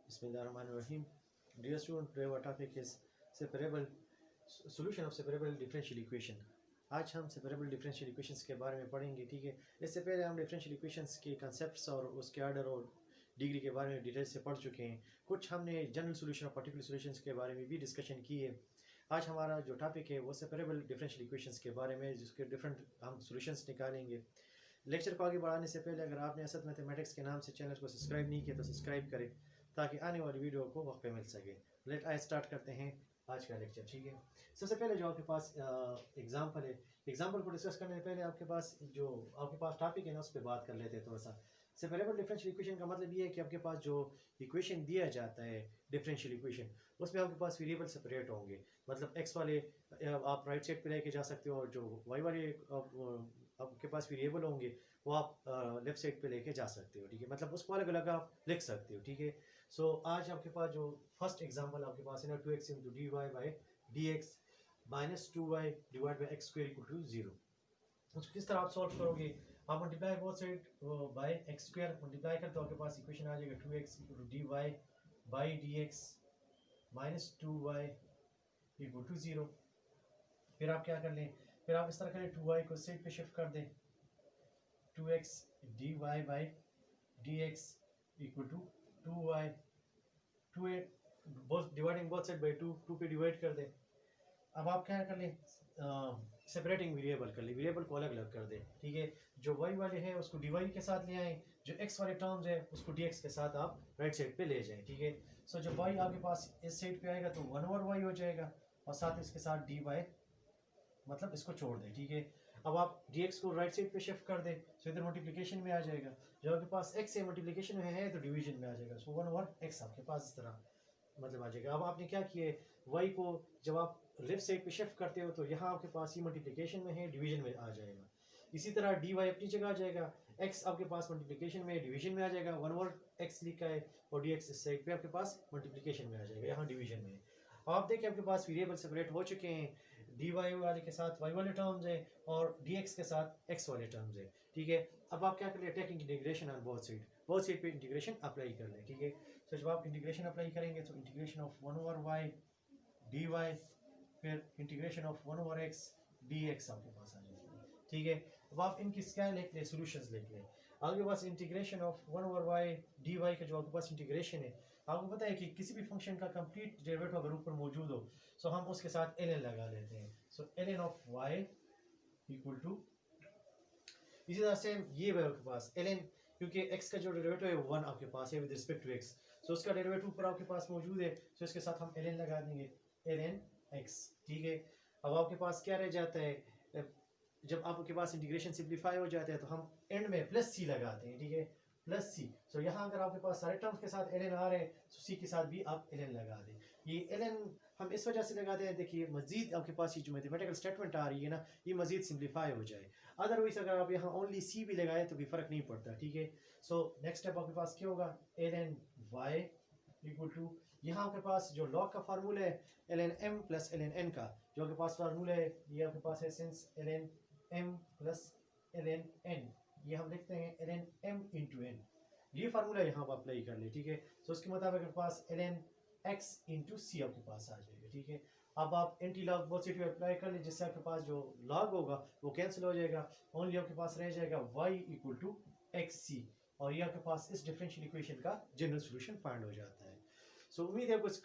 Bismillahirrahmanirrahim. Dear student, today our topic is separable solution of separable differential equation. आज हम separable differential equations के बारे में पढ़ेंगे, ठीक है। इससे पहले हम differential equations के concepts और उसके ऑर्डर और डिग्री के बारे में डिटेल से पढ़ चुके हैं। कुछ हमने जनरल सोल्यूशन और पर्टिकुलर सॉल्यूशंस के बारे में भी डिस्कशन की है। आज हमारा जो टॉपिक है वो सेपरेबल डिफरेंशियल इक्वेशंस के बारे में, जिसके डिफरेंट हम सॉल्यूशंस निकालेंगे। लेक्चर को आगे बढ़ाने से पहले अगर आपने असद मैथमेटिक्स के नाम से चैनल को सब्सक्राइब नहीं किया तो सब्सक्राइब करें ताकि आने वाली वीडियो को वक्त पे मिल सके। लेट आई स्टार्ट करते हैं आज का लेक्चर, ठीक है। सबसे पहले जो आपके पास एग्जांपल है, एग्जांपल को डिस्कस करने से पहले आपके पास टॉपिक है ना, उस पर बात कर लेते हैं थोड़ा सा। सेपरेबल डिफरेंशियल इक्वेशन का मतलब ये है कि आपके पास जो इक्वेशन दिया जाता है डिफरेंशियल इक्वेशन, उसमें आपके पास वेरिएबल सेपरेट होंगे। मतलब एक्स वाले आप राइट साइड पे लेके जा सकते हो और जो वाई वाले आपके पास वेरिएबल होंगे वो आप लेफ्ट साइड पे लेके जा सकते हो, ठीक है। मतलब उसको अलग अलग आप लिख सकते हो, ठीक है। सो आज आपके पास जो फर्स्ट एग्जांपल आपके पास है ना, 2x into d y by d x minus 2y divide by x square equal to 0। उसको किस तरह आप सॉल्व करोगे? आप multiply both side by x square multiply करते हो, आपके पास इक्वेशन आ जाएगा 2x equal to d y by d x minus 2y equal to 0। फिर आप क्या कर लें, फिर आप इस तरह करें 2y को साइड पे शिफ्ट कर दें, 2x d y by d x equal to 2y, 2 both dividing both side by 2 पे डिवाइड कर दें। अब आप क्या कर लें, सेपरेटिंग वेरिएबल कर लें, वेरिएबल को अलग अलग कर दें, ठीक है। जो y वाले हैं उसको dy के साथ ले आएँ, जो x वाले टर्म्स है उसको dx के साथ आप राइट साइड पे ले जाएं, ठीक है। सो जो y आपके पास इस साइड पे आएगा तो 1 ओवर y हो जाएगा और साथ इसके साथ dy, मतलब इसको छोड़ दें, ठीक है। अब आप dx को राइट साइड पे शिफ्ट कर दें, सो इधर मल्टीप्लिकेशन में आ जाएगा। जो आपके पास x है मल्टीप्लिकेशन में है तो डिवीजन में आ जाएगा, सो 1 ओवर x आपके पास इस तरह मतलब आ जाएगा। अब आपने क्या किया, y को जब आप लेफ्ट साइड पे शिफ्ट करते हो तो यहाँ आपके पास ये मल्टीप्लिकेशन में है, डिवीजन में आ जाएगा। इसी तरह dy अपनी जगह आ जाएगा, x आपके पास मल्टीप्लिकेशन में डिवीजन में आ जाएगा, 1 ओवर x लिखा है और dx इस साइड पे आपके पास मल्टीप्लिकेशन में आ जाएगा, यहाँ डिवीजन में है। अब आप देखिए आपके पास वेरिएबल सेपरेट हो चुके हैं, dy वाले के साथ y वाले टर्म्स है और dx के साथ x वाले टर्म्स है, ठीक है। अब आप क्या कर ले, taking integration on both side पे इंटीग्रेशन अप्लाई कर लें, ठीक है। तो जब आप इंटीग्रेशन अप्लाई करेंगे तो integration of 1 over y dy, फिर integration of 1 over x dx आपके पास आ जाएगा, ठीक है। अब आप इनकी क्या लिख लें, सॉल्यूशंस लिख लें। आपके पास integration of 1 over y dy का जो आपके पास इंटीग्रेशन है, आपको पता है कि किसी भी फंक्शन का कंप्लीट डेरिवेटिव अगर ऊपर मौजूद हो सो हम उसके साथ ln लगा लेते हैं। So ln of y equal to, इसी तरह से ये आपके पास ln, क्योंकि x का जो डेरिवेटिव है वो 1 आपके पास है विद रिस्पेक्ट टू x, सो उसका डेरिवेटिव ऊपर आपके पास मौजूद है, सो इसके साथ हम ln लगा देंगे, ln x, ठीक है। अब आपके पास क्या रह जाता है, जब आपके पास इंटीग्रेशन सिंप्लीफाई हो जाता है तो हम एंड में प्लस सी लगाते हैं, ठीक है, प्लस सी। सो यहाँ अगर आपके पास सारे टर्म्स के साथ ln आ रहे हैं तो सी के साथ भी आप ln लगा दें। ये ln हम इस वजह से लगाते हैं, देखिए मजीद आपके पास ये जो मैथमेटिकल स्टेटमेंट आ रही है ना, ये मजीद सिंप्लीफाई हो जाए। अदरवाइज अगर आप यहाँ ओनली सी भी लगाए तो भी फर्क नहीं पड़ता, ठीक है। सो नेक्स्ट स्टेप आपके पास क्या होगा, ln y इक्वल टू, यहाँ आपके पास जो लॉग का फार्मूला है ln m plus ln n का जो आपके पास फार्मूला है, ये आपके पास है since ln m plus ln n, ये हम लिखते हैं ln m इंटू n, ये फार्मूला यहाँ आप अप्लाई कर ले, ठीक है। सो उसके मुताबिक आपके पास ln x इंटू सी आपके पास आ जाएगा, ठीक है। अब आप एंटी लॉग बोथ साइड पे अप्लाई कर ले, जिससे आपके पास जो लॉग होगा वो कैंसिल हो जाएगा, ओनली आपके पास रह जाएगा y इक्वल टू एक्स सी, और ये आपके पास इस डिफरेंशियल इक्वेशन का जनरल सॉल्यूशन फाइंड हो जाता है। सो उम्मीद है कुछ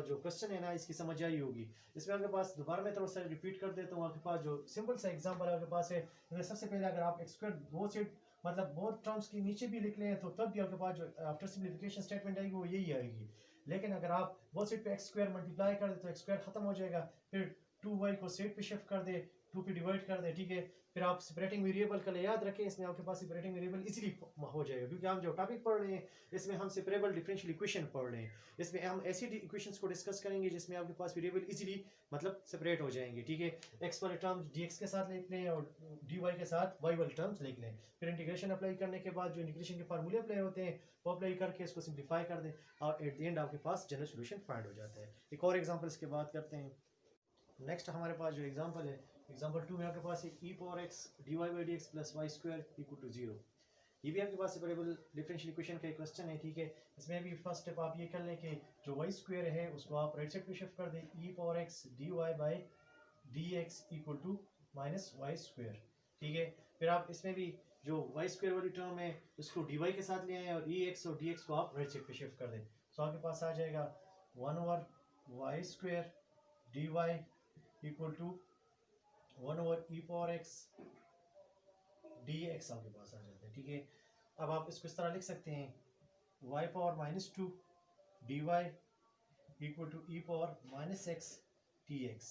जो क्वेश्चन है ना इसकी समझ आई होगी। इसमें आपके पास दोबारा मैं थोड़ा सा रिपीट कर देता हूँ, आपके पास जो सिंपल सा एग्जांपल आपके पास है, सबसे पहले अगर आप एक्स स्क्वायर बोथ साइड मतलब बोथ टर्म्स के नीचे भी लिख लें तो तब भी आपके पास जो आफ्टर सिंप्लीफिकेशन स्टेटमेंट आएगी वो यही आएगी। लेकिन अगर आप बोथ साइड पे एक्स स्क्वायर मल्टीप्लाई कर दे तो एक्स स्क्वायर खत्म हो जाएगा, फिर 2y को साइड पे शिफ्ट कर दे, 2 पे डिवाइड कर दे, ठीक है। फिर आप सेपरेटिंग वेरिएबल का याद रखें, इसमें आपके पास सेपरेटिंग वेरिएबल इजीली हो जाएगा, क्योंकि हम जो टॉपिक पढ़ रहे हैं इसमें हम सेपरेबल डिफरेंशियल इक्वेशन पढ़ रहे हैं। इसमें हम ऐसी इक्वेशंस को डिस्कस करेंगे जिसमें आपके पास वेरिएबल इजीली मतलब सेपरेट हो जाएंगे, ठीक है। एक्स वाले टर्म्स dx के साथ लिख लें और dy के साथ y वाले टर्म्स लिख लें, फिर इंटीग्रेशन अप्लाई करने के बाद जो इंटीग्रेशन के फार्मूले अप्लाई होते हैं वो अप्लाई करके इसको सिंप्लीफाई कर दें और एट द एंड आपके पास जनरल सॉल्यूशन फाइंड हो जाता है। एक और एग्जांपल इसके बाद करते हैं। नेक्स्ट हमारे पास जो एग्जांपल है, एग्जांपल 2 में आपके पास e power x dy by d x plus y square equal to 0। ये भी आपके पास सेपरेबल डिफरेंशियल इक्वेशन का एक क्वेश्चन है, ठीक है। इसमें भी फर्स्ट स्टेप आप ये कर लें कि जो वाई स्क्वायर है उसको आप राइट साइड पे शिफ्ट कर दें, e power x d y by d x equal to minus y square, ठीक है। फिर आप इसमें भी जो वाई स्क्वायर वाली टर्म है उसको डी वाई के साथ ले आए और ई एक्स और डी एक्स को आप राइट साइड पे शिफ्ट कर दें। सो आपके पास आ जाएगा 1 over y square d y equal to 1 over e power x d x आपके पास आ जाता है, ठीक है। अब आप इसको इस तरह लिख सकते हैं, y power -2 d y equal to e power -x dx।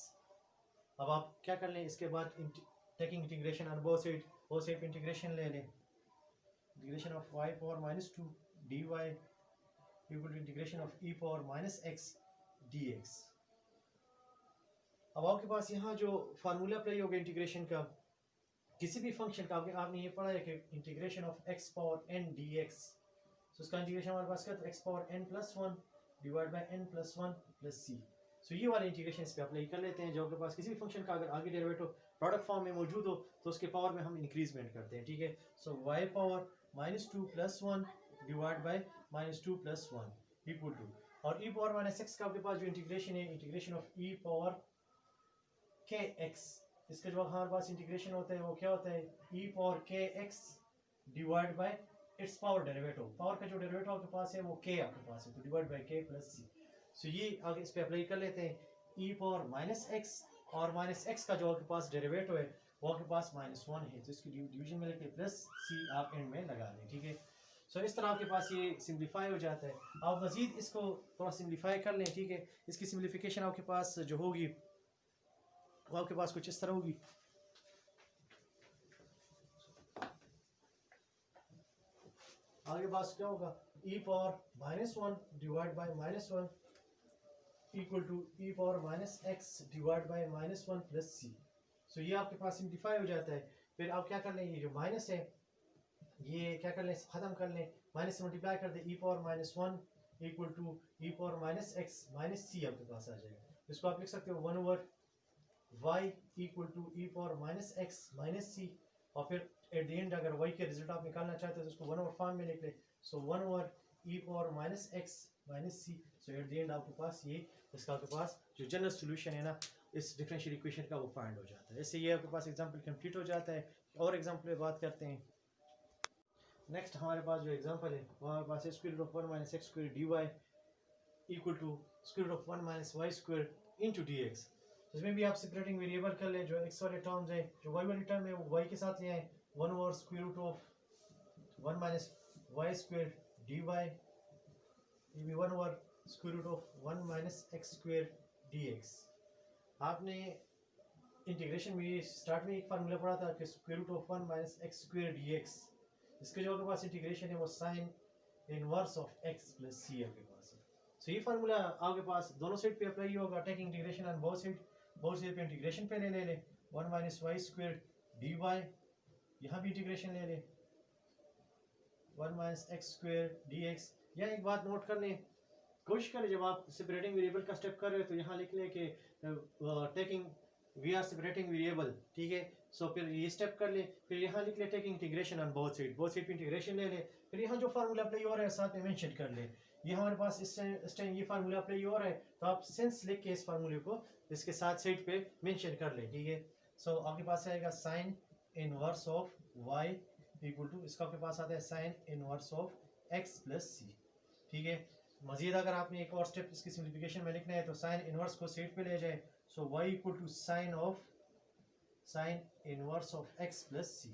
अब आप क्या कर लें, इसके बाद taking integration on both side integration ले लें, integration of y power -2 d y equal to integration of e power -x dx। अब आपके पास यहाँ जो फार्मूला अप्लाई होगा इंटीग्रेशन का, किसी भी फंक्शन का आपने ये पढ़ा है कि integration of x power n dx, सो इसका इंटीग्रेशन हमारे पास क्या है, x power n plus 1 divide bye n plus 1 plus c। So ये वाले इंटीग्रेशन इस पे अप्लाई कर लेते हैं। जो आपके पास किसी भी फंक्शन का अगर आगे डेरिवेटिव प्रोडक्ट फॉर्म में मौजूद हो तो उसके पावर में हम इंक्रीजमेंट करते हैं, ठीक है। So y power -2 plus 1 divide by -2 plus 1 equal to, और e पावर -x का आपके पास जो इंटीग्रेशन है, integration of e power kx, इसका जो हमारे पास इंटीग्रेशन होता है वो क्या होता है, e power kx divide by it's power derivative, power का जो डेरिवेटिव आपके पास है वो k आपके पास है, तो divide by k plus c। So ये आगे इस पे अप्लाई कर लेते हैं, e पावर -x और -x का जो आपके पास डेरिवेटिव है वो आपके पास -1 है, तो इसकी डिवीजन में लेके प्लस c आप एंड में लगा दें, ठीक है। सो इस तरह आपके पास ये सिंप्लीफाई हो जाता है। आप मजीद इसको थोड़ा सिंप्लीफाई कर लें, ठीक है। इसकी सिंप्लीफिकेशन आपके पास जो होगी वो आपके पास कुछ इस तरह होगी, आगे पास क्या होगा, e power -1 divide by -1 equal to e power -x divide by -1 plus c। So ये आपके पास सिंप्लीफाई हो जाता है। फिर आप क्या कर लें, ये जो माइनस है ये क्या कर लें, ख़त्म कर लें, माइनस से मल्टीप्लाई कर दें, e power -1 equal to e power -x -c आपके पास आ जाएगा। इसको आप लिख सकते हो 1 over y equal to e power -x -c, और फिर एट द एंड अगर y के रिजल्ट आप निकालना चाहते हो तो उसको 1 ओवर फॉर्म में लिख ले, सो 1 over e power -x -c। So eight the and आपके पास ये इसका आपके पास जो जनरल सॉल्यूशन है ना इस डिफरेंशियल इक्वेशन का वो फाइंड हो जाता है। इससे ये आपके पास एग्जांपल कंप्लीट हो जाता है। और एग्जांपल पे बात करते हैं। नेक्स्ट हमारे पास जो एग्जांपल है वो हमारे पास है square root of 1 - x square dy equal to square root of 1 - y square into dx। इसमें भी आप सेपरेटिंग वेरिएबल कर लें, जो x वाले टर्म्स है, जो y वाली टर्म है वो y के साथ ले आए, 1 over square root of 1 - y square dy, ये भी 1 over square root of 1 - x square dx। आपने इंटीग्रेशन में स्टार्ट में एक फार्मूला पढ़ा था कि square root of 1 - x square dx, इसके जो आपके पास इंटीग्रेशन है वो sine inverse of x plus c आपके पास है। सो ये फार्मूला आपके पास दोनों साइड पे अप्लाई होगा, taking integration on both side पे इंटीग्रेशन पे ले ले 1 - y स्क्वायर dy, यहाँ भी इंटीग्रेशन ले ले 1 - x स्क्वायर dx। यहाँ एक बात नोट कर लें, कोशिश करें जब आप सेपरेटिंग वेरिएबल का स्टेप कर रहे हो तो यहाँ लिख लें कि taking we are separating variable, ठीक है। सो फिर ये स्टेप कर ले, फिर यहाँ लिख ले taking integration on both side पे इंटीग्रेशन ले ले, फिर यहाँ जो फार्मूला अप्लाई हो रहा है साथ में मेंशन कर ले। ये हमारे पास इस टाइम ये फार्मूला अप्लाई हो रहा है तो आप सेंस लिख के इस फार्मूले को इसके साथ साइड पे मेंशन कर ले, ठीक है। सो आपके पास आएगा sine inverse of y equal to, इसका आपके पास आता है sine inverse of x plus c, ठीक है। मजीद अगर आपने एक और स्टेप इसकी सिंप्लीफिकेशन में लिखना है तो साइन इनवर्स को साइड पे ले जाए, so y equal to sine inverse of x plus c।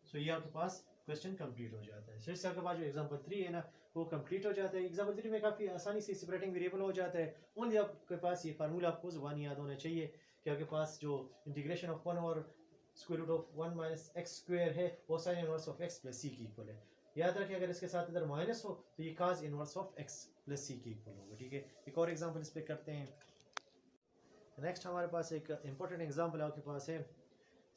So ये आपके पास क्वेश्चन कंप्लीट हो जाता है। सो इससे आपके पास जो एग्जांपल 3 है ना वो कंप्लीट हो जाता है। एग्जांपल 3 में काफ़ी आसानी से सेपरेटिंग वेरिएबल हो जाता है। ओनली आपके पास ये फार्मूला आपको ज़ुबानी याद होना चाहिए कि आपके पास जो इंटीग्रेशन ऑफ 1 और square root of 1 - x square है वो sine inverse of x plus c की इक्वल है। याद रखिए अगर इसके साथ इधर माइनस हो तो ये cos inverse of x plus c की इक्वल होगा, ठीक है। एक और एग्जांपल इस पे करते हैं। नेक्स्ट हमारे पास एक इंपॉर्टेंट एग्जांपल आपके पास है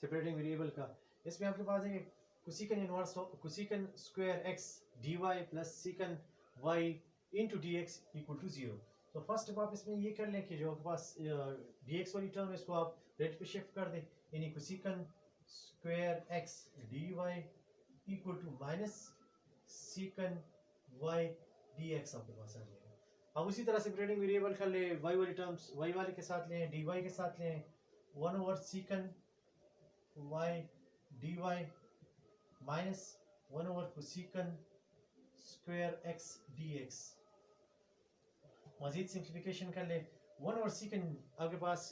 सेपरेटिंग वेरिएबल का। इसमें आपके पास है cosec inverse of cosec square x dy plus sec y into dx equal to 0। तो फर्स्ट आप इसमें ये कर लें कि जो आपके पास dx वाली टर्म है इसको आप राइट पे शिफ्ट कर दें, यानी cosec square x dy equal to minus sec y d x आपके पास आ जाएगा। अब उसी तरह सेपरेटिंग वेरिएबल कर ले, वाई वाली टर्म्स वाई वाले के साथ लें, डी वाई के साथ लें, 1 over sec y d y minus 1 over cosec square x d x. मजीद सिंप्लीफिकेशन कर ले, 1 ओवर सीकन आपके पास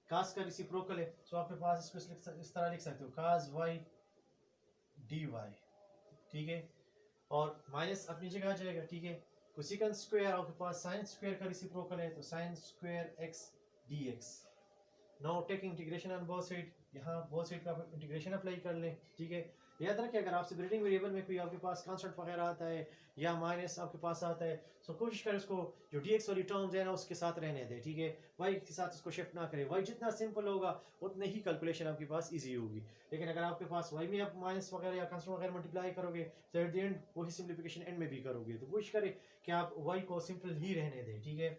कास का रेसिप्रोकल है, तो आपके पास इसको इस तरह लिख सकते हो कास वाई डी वाई, ठीक है, और माइनस अपनी जगह आ जाएगा, ठीक है। कोसिकन स्क्वायर आपके पास साइन स्क्वायर का रेसिप्रोकल है, तो sine square x d x. Now take integration on both side, यहाँ बोथ साइड का इंटीग्रेशन अप्लाई कर लें, ठीक है। याद रखें अगर आप सेपरेटिंग वेरिएबल में कोई आपके पास कांस्टेंट वगैरह आता है या माइनस आपके पास आता है, तो कोशिश करें उसको जो dx वाली टर्म्स है ना उसके साथ रहने दें, ठीक है। y के साथ उसको शिफ्ट ना करें, y जितना सिंपल होगा उतने ही कैलकुलेशन आपके पास इजी होगी। लेकिन अगर आपके पास y में आप माइनस वगैरह या कांस्टेंट वगैरह मल्टीप्लाई करोगे तो एट द एंड वही सिंप्लीफिकेशन एंड में भी करोगे, तो कोशिश करें कि आप y को सिंपल ही रहने दें, ठीक है।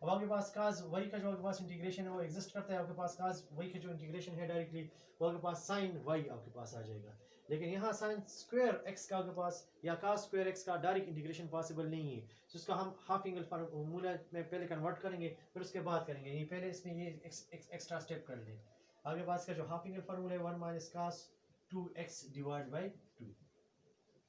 अब आपके पास काज y का जो आपके पास इंटीग्रेशन है वो एग्जिस्ट करता है, आपके पास काज y का जो इंटीग्रेशन है डायरेक्टली वो आपके पास साइन y आपके पास आ जाएगा। लेकिन यहाँ साइन स्क्वायर x का आपके पास या कास स्क्वायर x का डायरेक्ट इंटीग्रेशन पॉसिबल नहीं है, तो इसका हम हाफ एंगल फार्मूला में पहले कन्वर्ट करेंगे फिर उसके बाद करेंगे, ये पहले इसमें ये एक्स्ट्रा स्टेप कर लें। आपके पास का जो हाफ एंगल फार्मूला है 1 minus cos 2x divide by 2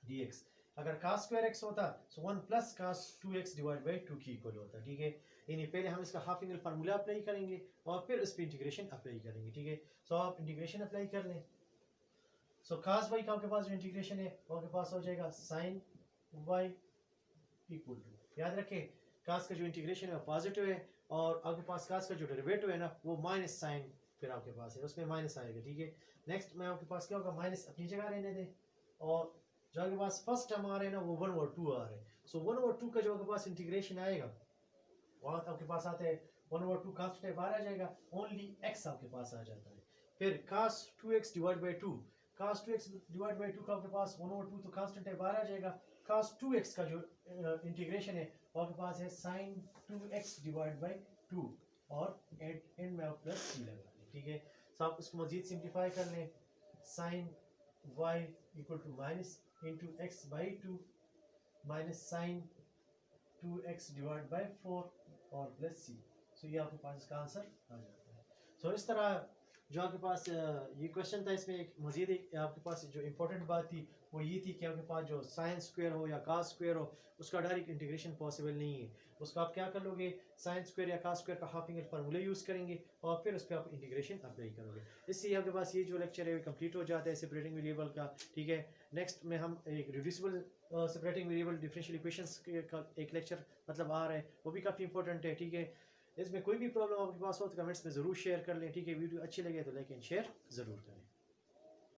dx। अगर कास स्क्वायर x होता तो 1 plus cos 2x divide by 2 की इक्वल होता, ठीक है। यानी पहले हम इसका हाफ एंगल फार्मूला अप्लाई करेंगे और फिर इस पे इंटीग्रेशन अप्लाई करेंगे, ठीक है। सो आप इंटीग्रेशन अप्लाई कर लें। सो कास y का आपके पास जो इंटीग्रेशन है वो आपके पास हो जाएगा साइन y इक्वल टू, याद रखें कास का जो इंटीग्रेशन है पॉजिटिव है और आपके पास कास का जो डेरिवेटिव है ना वो माइनस साइन फिर आपके पास है, उसमें माइनस आएगा, ठीक है। नेक्स्ट में आपके पास क्या होगा, माइनस अपनी जगह रहने दें और जो आपके पास फर्स्ट टर्म आ रहे हैं ना वो 1/2 आ रहे हैं। सो 1/2 का जो आपके पास इंटीग्रेशन आएगा वहाँ आपके पास आता है 1/2 कांस्टेंट बाहर आ जाएगा, ओनली x आपके पास आ जाता है। फिर cos 2x divide by 2, cos 2x divide by 2 का आपके पास 1/2 तो कांस्टेंट है बाहर आ जाएगा। cos 2x का जो इंटीग्रेशन है वो आपके पास है sin 2x डिवाइड बाई 2 और एंड में आप प्लस c लगा लें, ठीक है। तो आप इसको मजीद सिंप्लीफाई कर लें, sin y equal to minus into x by 2 minus sine 2x divide by 4 और प्लस c। सो ये आपके पास इसका आंसर आ जाता है। सो इस तरह जो आपके पास ये क्वेश्चन था, इसमें एक मजीद आपके पास जो इम्पोर्टेंट बात थी वो ये थी कि आपके पास जो साइन स्क्वायर हो या कास स्क्वायर हो उसका डायरेक्ट इंटीग्रेशन पॉसिबल नहीं है। उसका आप क्या कर लोगे, साइन स्क्वायर या कास स्क्वायर का हाफ एंगल फार्मूला यूज़ करेंगे और फिर उस पर आप इंटीग्रेशन अप्लाई करोगे। इससे आपके पास ये जो लेक्चर है कंप्लीट हो जाता है सेपरेटिंग वेरिएबल का, ठीक है। नेक्स्ट में हम एक reducible separating variable differential equations का एक लेक्चर मतलब आ रहा है, वो भी काफ़ी इंपॉर्टेंट है, ठीक है। इसमें कोई भी प्रॉब्लम आपके पास हो तो कमेंट्स में ज़रूर शेयर कर लें, ठीक है। वीडियो अच्छी लगे तो लाइक एंड शेयर ज़रूर करें।